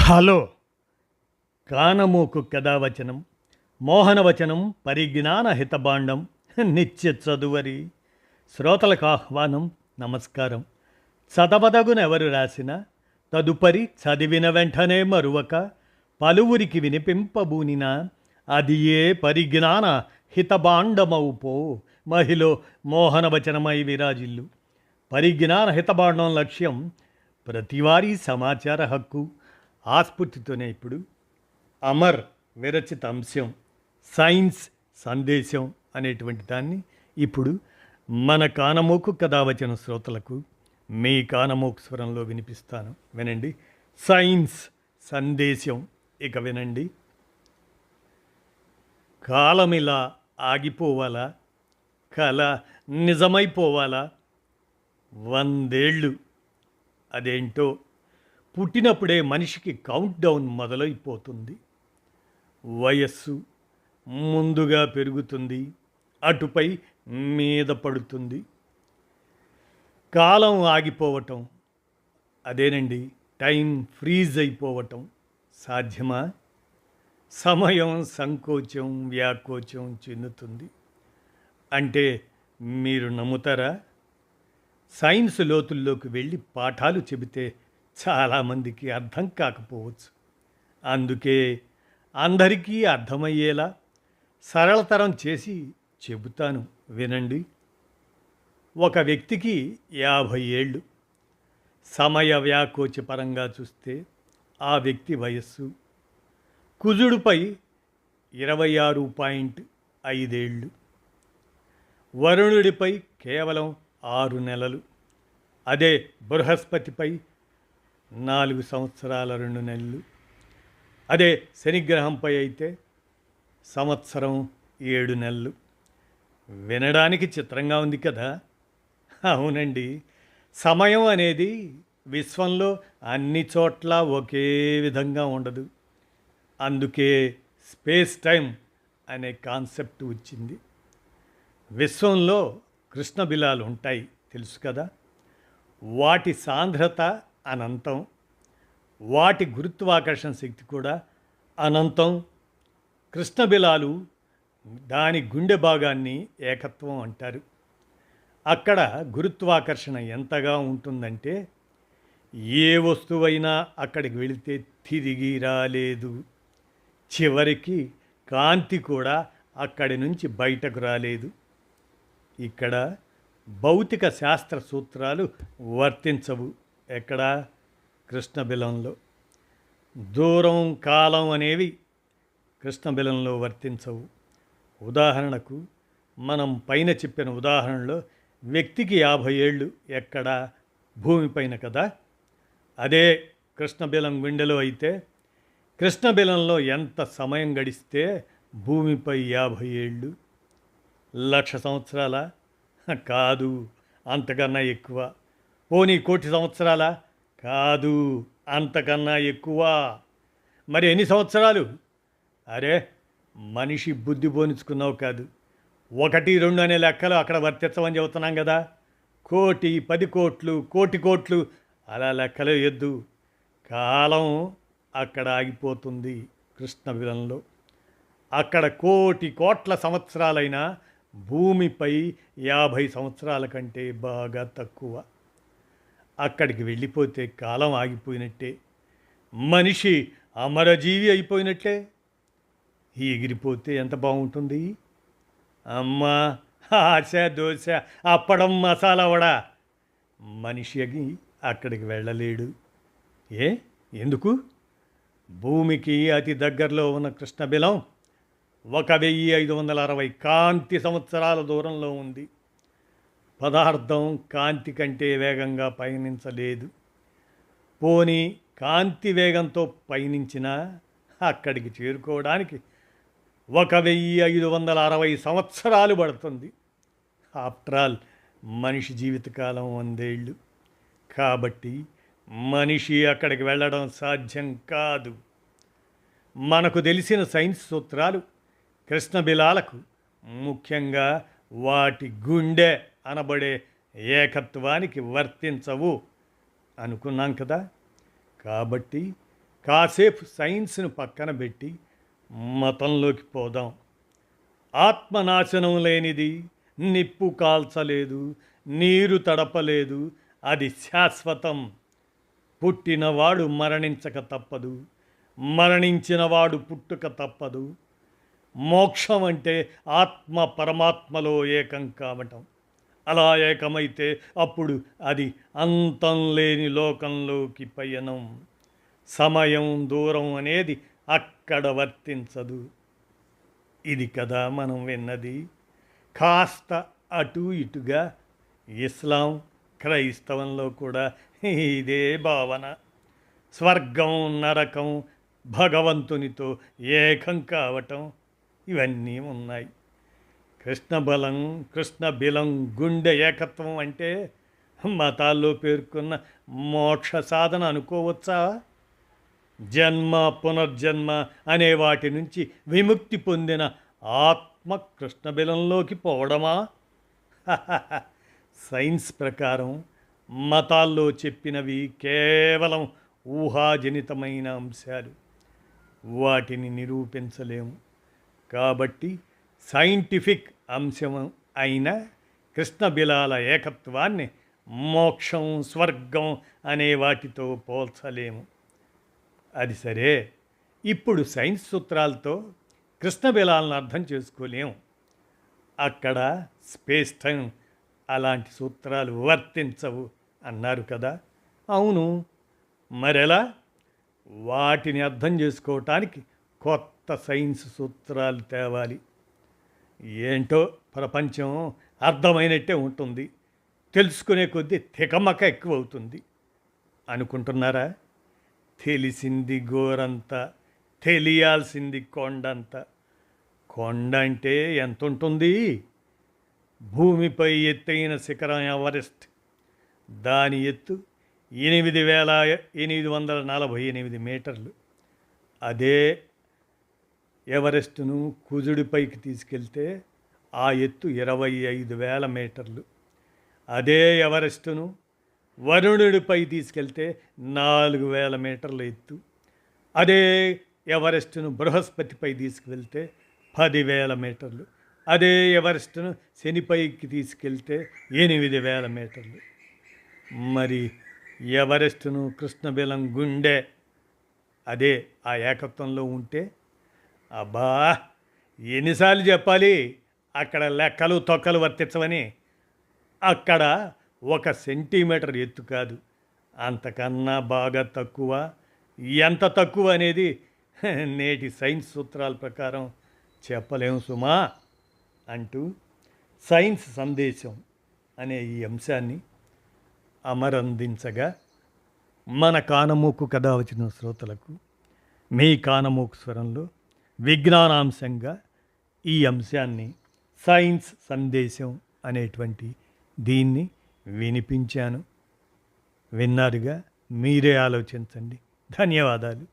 Hello కానమోకు కథావచనం మోహనవచనం పరిజ్ఞాన హితబాండం నిత్య చదువరి శ్రోతలకు ఆహ్వానం నమస్కారం. చదవదగునెవరు రాసిన తదుపరి చదివిన వెంటనే మరువక పలువురికి వినిపింపబూనిన అది ఏ పరిజ్ఞాన హితబాండమవుపో మహిళ మోహనవచనమై విరాజిల్లు. పరిజ్ఞాన హితబాండం లక్ష్యం ప్రతివారీ సమాచార హక్కు. ఆస్ఫూర్తితోనే ఇప్పుడు అమర్ విరచిత అంశం సైన్స్ సందేశం అనేటువంటి దాన్ని ఇప్పుడు మన కానమోకు కథావచన శ్రోతలకు మీ కానమోకు స్వరంలో వినిపిస్తాను. వినండి. సైన్స్ సందేశం. ఇక వినండి. కాలమిలా ఆగిపోవాలా, కళ నిజమైపోవాలా? 100 ఏళ్ళు. అదేంటో పుట్టినప్పుడే మనిషికి కౌంట్ డౌన్ మొదలైపోతుంది. వయస్సు ముందుగా పెరుగుతుంది, అటుపై మీద పడుతుంది. కాలం ఆగిపోవటం, అదేనండి టైం ఫ్రీజ్ అయిపోవటం సాధ్యమా? సమయం సంకోచం వ్యాకోచం చెందుతుంది. అంటే మీరు నమ్ముతారా? సైన్స్ లోతుల్లోకి వెళ్ళి పాఠాలు చెబితే చాలామందికి అర్థం కాకపోవచ్చు. అందుకే అందరికీ అర్థమయ్యేలా సరళతరం చేసి చెబుతాను, వినండి. ఒక వ్యక్తికి 50 ఏళ్ళు. సమయ వ్యాకోచ పరంగా చూస్తే ఆ వ్యక్తి వయస్సు కుజుడుపై 26.5 ఏళ్ళు, వరుణుడిపై కేవలం 6 నెలలు, అదే బృహస్పతిపై 4 సంవత్సరాల 2 నెలలు, అదే శనిగ్రహంపై అయితే సంవత్సరం 7 నెలలు. వినడానికి చిత్రంగా ఉంది కదా? అవునండి. సమయం అనేది విశ్వంలో అన్ని చోట్ల ఒకే విధంగా ఉండదు. అందుకే స్పేస్ టైం అనే కాన్సెప్ట్ వచ్చింది. విశ్వంలో కృష్ణబిలాలు ఉంటాయి, తెలుసు కదా? వాటి సాంద్రత అనంతం, వాటి గురుత్వాకర్షణ శక్తి కూడా అనంతం. కృష్ణబిలాలు దాని గుండె భాగాన్ని ఏకత్వం అంటారు. అక్కడ గురుత్వాకర్షణ ఎంతగా ఉంటుందంటే ఏ వస్తువైనా అక్కడికి వెళితే తిరిగి రాలేదు. చివరికి కాంతి కూడా అక్కడి నుంచి బయటకు రాలేదు. ఇక్కడ భౌతిక శాస్త్ర సూత్రాలు వర్తించవు. ఎక్కడ? కృష్ణబిలంలో. దూరం కాలం అనేవి కృష్ణబిలంలో వర్తించవు. ఉదాహరణకు మనం పైన చెప్పిన ఉదాహరణలో వ్యక్తికి 50 ఏళ్ళు. ఎక్కడ? భూమిపైన కదా. అదే కృష్ణబిలం గుండెలో అయితే కృష్ణబిలంలో ఎంత సమయం గడిస్తే భూమిపై 50 ఏళ్ళు? 1,00,000 సంవత్సరాల? కాదు, అంతకన్నా ఎక్కువ. పోనీ 1,00,00,000 సంవత్సరాల? కాదు, అంతకన్నా ఎక్కువ. మరి ఎన్ని సంవత్సరాలు? అరే, మనిషి బుద్ధి పోనిచ్చుకున్నావు కాదు. 1, 2 అనే లెక్కలు అక్కడ వర్తించమని చెబుతున్నాం కదా. 1,00,00,000, 10 కోట్లు, 1,00,00,000 కోట్లు అలా లెక్కలు ఎద్దు. కాలం అక్కడ ఆగిపోతుంది కృష్ణబిలంలో. అక్కడ 1,00,00,000 కోట్ల సంవత్సరాలైనా భూమిపై 50 సంవత్సరాల కంటే బాగా తక్కువ. అక్కడికి వెళ్ళిపోతే కాలం ఆగిపోయినట్టే, మనిషి అమరజీవి అయిపోయినట్లే. ఎగిరిపోతే ఎంత బాగుంటుంది. అమ్మా, ఆశ దోశ అప్పడం మసాలా వడ. మనిషి అక్కడికి వెళ్ళలేడు. ఎందుకు? భూమికి అతి దగ్గరలో ఉన్న కృష్ణబిలం 1,560 కాంతి సంవత్సరాల దూరంలో ఉంది. పదార్థం కాంతి కంటే వేగంగా పయనించలేదు. పోనీ కాంతి వేగంతో పయనించినా అక్కడికి చేరుకోవడానికి 1,560 సంవత్సరాలు పడుతుంది. ఆఫ్టర్ ఆల్ మనిషి జీవితకాలం 100 ఏళ్ళు. కాబట్టి మనిషి అక్కడికి వెళ్ళడం సాధ్యం కాదు. మనకు తెలిసిన సైన్స్ సూత్రాలు కృష్ణబిలాలకు, ముఖ్యంగా వాటి గుండె అనబడే ఏకత్వానికి వర్తించవు అనుకున్నాం కదా. కాబట్టి కాసేపు సైన్స్ను పక్కన పెట్టి మతంలోకి పోదాం. ఆత్మనాశనం లేనిది, నిప్పు కాల్చలేదు, నీరు తడపలేదు, అది శాశ్వతం. పుట్టినవాడు మరణించక తప్పదు, మరణించినవాడు పుట్టుక తప్పదు. మోక్షం అంటే ఆత్మ పరమాత్మలో ఏకం కావటం. అలా ఏకమైతే అప్పుడు అది అంతం లేని లోకంలోకి పయనం. సమయం దూరం అనేది అక్కడ వర్తించదు. ఇది కదా మనం విన్నది. కాస్త అటు ఇటుగా ఇస్లాం, క్రైస్తవంలో కూడా ఇదే భావన. స్వర్గం, నరకం, భగవంతునితో ఏకం కావటం, ఇవన్నీ ఉన్నాయి. కృష్ణబలం, కృష్ణబిలం, గుండె ఏకత్వం అంటే మతాల్లో పేర్కొన్న మోక్ష సాధన అనుకోవచ్చా? జన్మ, పునర్జన్మ అనే వాటి నుంచి విముక్తి పొందిన ఆత్మ కృష్ణబిలంలోకి పోవడమా? సైన్స్ ప్రకారం మతాల్లో చెప్పినవి కేవలం ఊహాజనితమైన అంశాలు. వాటిని నిరూపించలేము. కాబట్టి సైంటిఫిక్ అంశం అయిన కృష్ణబిలాల ఏకత్వాన్ని మోక్షం, స్వర్గం అనే వాటితో పోల్చలేము. అది సరే, ఇప్పుడు సైన్స్ సూత్రాలతో కృష్ణబిలాలను అర్థం చేసుకోలేము. అక్కడ స్పేస్ టైం అలాంటి సూత్రాలు వర్తించవు అన్నారు కదా. అవును, మరెలా? వాటిని అర్థం చేసుకోవటానికి కొత్త సైన్స్ సూత్రాలు తేవాలి. ఏంటో ప్రపంచం అర్థమైనట్టే ఉంటుంది, తెలుసుకునే కొద్దీ తికమక ఎక్కువ అవుతుంది అనుకుంటున్నారా? తెలిసింది గోరంత, తెలియాల్సింది కొండంత. కొండ అంటే ఎంత ఉంటుంది? భూమిపై ఎత్తైన శిఖరం ఎవరెస్ట్. దాని ఎత్తు 8,848 మీటర్లు. అదే ఎవరెస్టును కుజుడిపైకి తీసుకెళ్తే ఆ ఎత్తు 25,000 మీటర్లు. అదే ఎవరెస్టును వరుణుడిపై తీసుకెళ్తే 4,000 మీటర్ల ఎత్తు. అదే ఎవరెస్టును బృహస్పతిపై తీసుకువెళ్తే 10,000 మీటర్లు. అదే ఎవరెస్టును శనిపైకి తీసుకెళ్తే 8,000 మీటర్లు. మరి ఎవరెస్టును కృష్ణబిలం గుండె అదే ఆ ఏకత్వంలో ఉంటే, అబ్బా ఎన్నిసార్లు చెప్పాలి అక్కడ లెక్కలు తొక్కలు వర్తించవని. అక్కడ 1 సెంటీమీటర్ ఎత్తు కాదు, అంతకన్నా బాగా తక్కువ. ఎంత తక్కువ అనేది నేటి సైన్స్ సూత్రాల ప్రకారం చెప్పలేము సుమా అంటూ సైన్స్ సందేశం అనే ఈ అంశాన్ని అమరందించగా, మన కానమూకు కథ వచ్చిన శ్రోతలకు మీ కానమూకు స్వరంలో విజ్ఞానాంశంగా ఈ అంశాన్ని, సైన్స్ సందేశం అనేటువంటి దీన్ని వినిపించాను. విన్నారుగా, మీరే ఆలోచించండి. ధన్యవాదాలు.